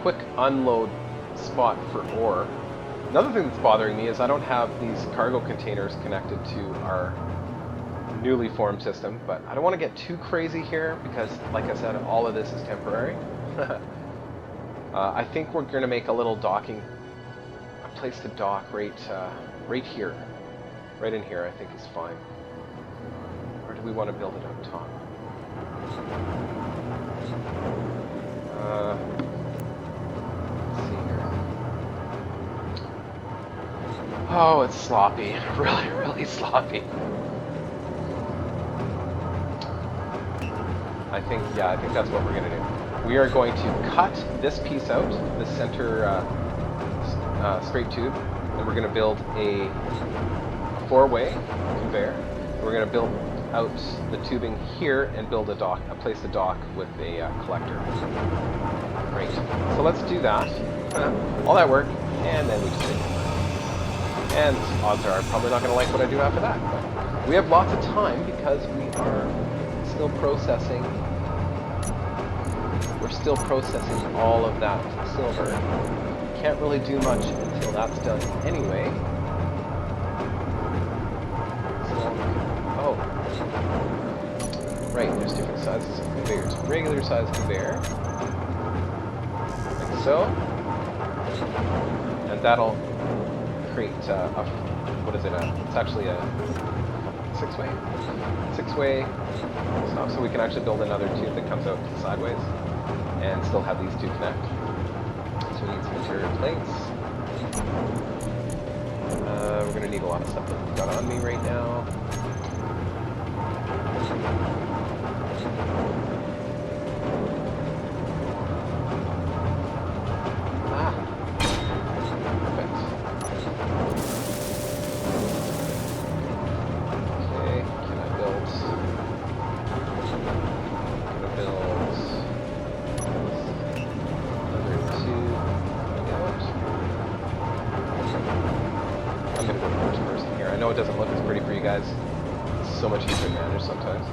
quick unload spot for ore. Another thing that's bothering me is I don't have these cargo containers connected to our newly formed system, but I don't want to get too crazy here because, like I said, all of this is temporary. I think we're going to make a little docking, a place to dock right here. Right in here, I think is fine. Or do we want to build it up top? Let's see here. Oh, it's sloppy. Really, really sloppy. I think that's what we're going to do. We are going to cut this piece out, this center straight tube, and we're going to build a 4-way conveyor. We're going to build out the tubing here and build a place to dock with a collector. Great. So let's do that. All that work, and then we just take it. And odds are I'm probably not going to like what I do after that. But we have lots of time because we are still processing. We're still processing all of that silver. Can't really do much until that's done anyway. Oh. Right, there's different sizes of conveyors. Regular size conveyor. Like so. And that'll create what is it? It's actually a 6-way? 6-way stop, so we can actually build another tube that comes out sideways and still have these two connect. So we need some interior plates. We're going to need a lot of stuff that we've got on me right now. Perfect. Okay, can I build another 2 out? I'm going to go to first person here. I know it doesn't look as pretty for you guys. It's so much easier to manage sometimes.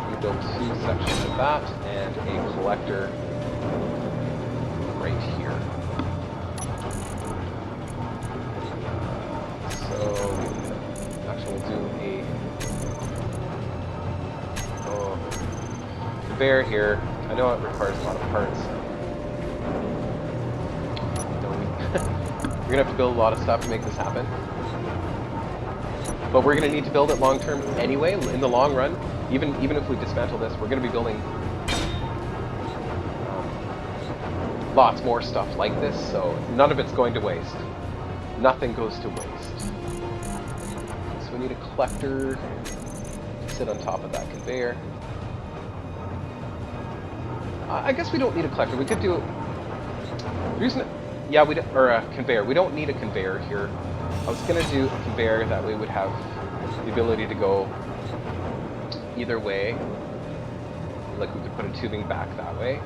We build 2 sections of that and a collector right here. So actually we'll do a conveyor here. I know it requires a lot of parts. We're gonna have to build a lot of stuff to make this happen. But we're gonna need to build it long term anyway. In the long run, even if we dismantle this, we're gonna be building lots more stuff like this. So none of it's going to waste. Nothing goes to waste. So we need a collector to sit on top of that conveyor. I guess we don't need a collector. We could do it. Yeah, or a conveyor. We don't need a conveyor here. I was going to do a conveyor that way would have the ability to go either way. Like we could put a tubing back that way.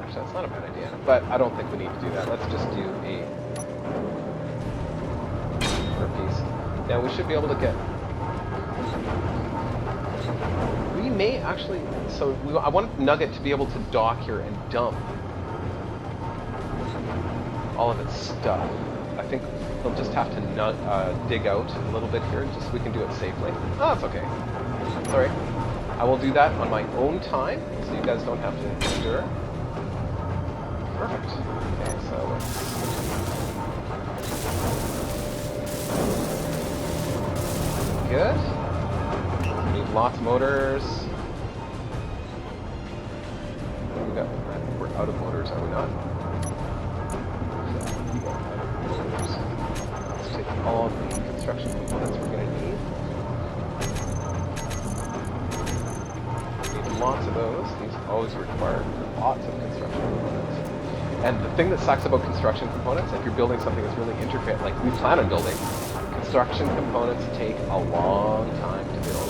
Actually, that's not a bad idea. But I don't think we need to do that. Let's just do a piece. Now we should be able to get... We may actually... So I want Nugget to be able to dock here and dump all of its stuff. I think they'll just have to dig out a little bit here, just so we can do it safely. Oh, that's okay. Sorry. I will do that on my own time, so you guys don't have to endure. Perfect. Okay, so good. Need lots of motors. What do we got? I think we're out of motors, are we not? Let's take all the construction components we're going to need. We need lots of those. These always require lots of construction components. And the thing that sucks about construction components, if you're building something that's really intricate, like we plan on building, construction components take a long time to build.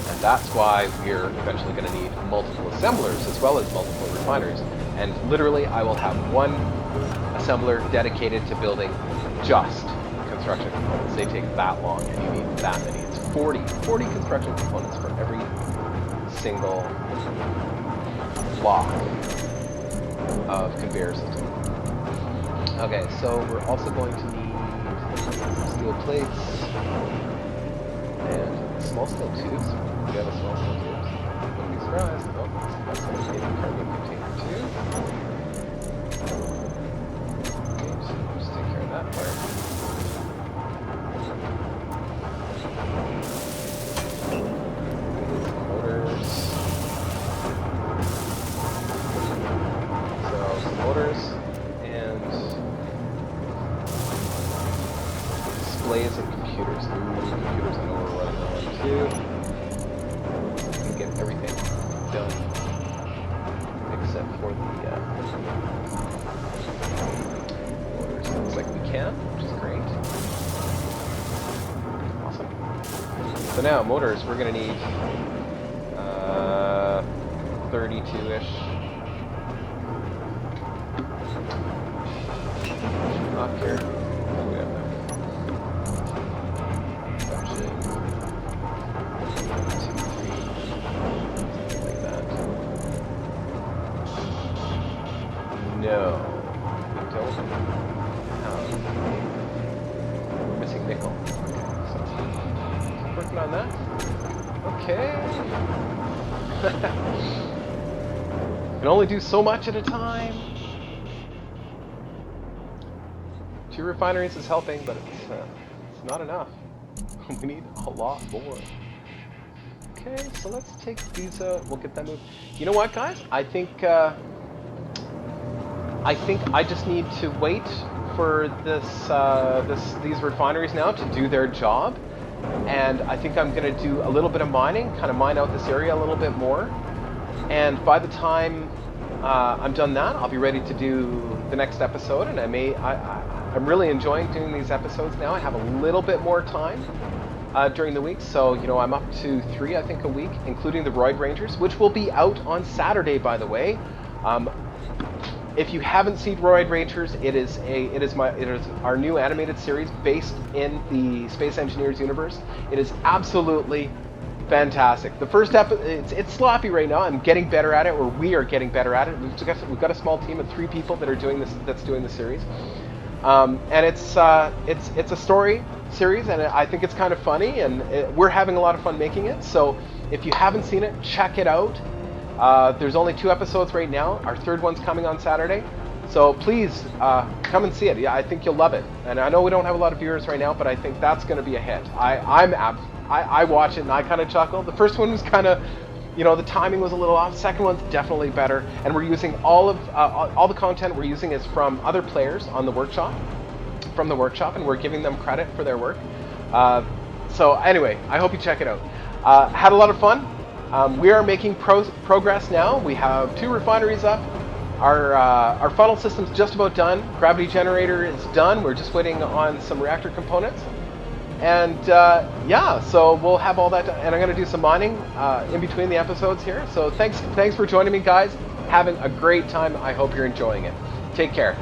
And that's why we're eventually going to need multiple assemblers as well as multiple refiners. And literally, I will have one assembler dedicated to building just construction components. They take that long, and you need that many. It's 40 construction components for every single block of conveyor system. Okay, so we're also going to need steel plates and small steel tubes. We have a small steel tubes. Don't be surprised. Oh, that's going to be a cargo container too. Okay, so just take care of that part. Motors and displays and computers. Computers, I know we're running on too. We can get everything done except for the motors. Looks like we can, which is great. Awesome. So now, motors, we're going to need 32-ish. Up here. Oh, we have that. Actually, 1, 2, 3, something like that. No, we don't have. We're missing nickel. Okay, so keep working on that. Okay. Can only do so much at a time. 2 refineries is helping, but it's not enough. We need a lot more. Okay, so let's take these out. We'll get that moved. You know what, guys? I think I just need to wait for these refineries now to do their job, and I think I'm going to do a little bit of mining, kind of mine out this area a little bit more, and by the time I'm done that, I'll be ready to do the next episode, and I'm really enjoying doing these episodes now. I have a little bit more time during the week, so you know I'm up to 3, I think, a week, including the Roid Rangers, which will be out on Saturday, by the way. If you haven't seen Roid Rangers, it is our new animated series based in the Space Engineers universe. It is absolutely fantastic. The first episode, it's sloppy right now. I'm getting better at it, or we are getting better at it. We've got a small team of 3 people that are doing this. That's doing the series. And it's a story series, and I think it's kind of funny, and we're having a lot of fun making it. So if you haven't seen it, check it out. There's only 2 episodes right now. Our 3rd one's coming on Saturday. So please come and see it. Yeah, I think you'll love it. And I know we don't have a lot of viewers right now, but I think that's going to be a hit. I watch it and I kind of chuckle. The first one was kind of, you know, the timing was a little off. The second one's definitely better, and we're using all the content we're using is from other players on the workshop, and we're giving them credit for their work. So anyway, I hope you check it out. Had a lot of fun. We are making progress now. We have 2 refineries up. Our funnel system's just about done. Gravity generator is done. We're just waiting on some reactor components. And yeah, so we'll have all that done. And I'm going to do some mining in between the episodes here. So thanks for joining me, guys. Having a great time. I hope you're enjoying it. Take care.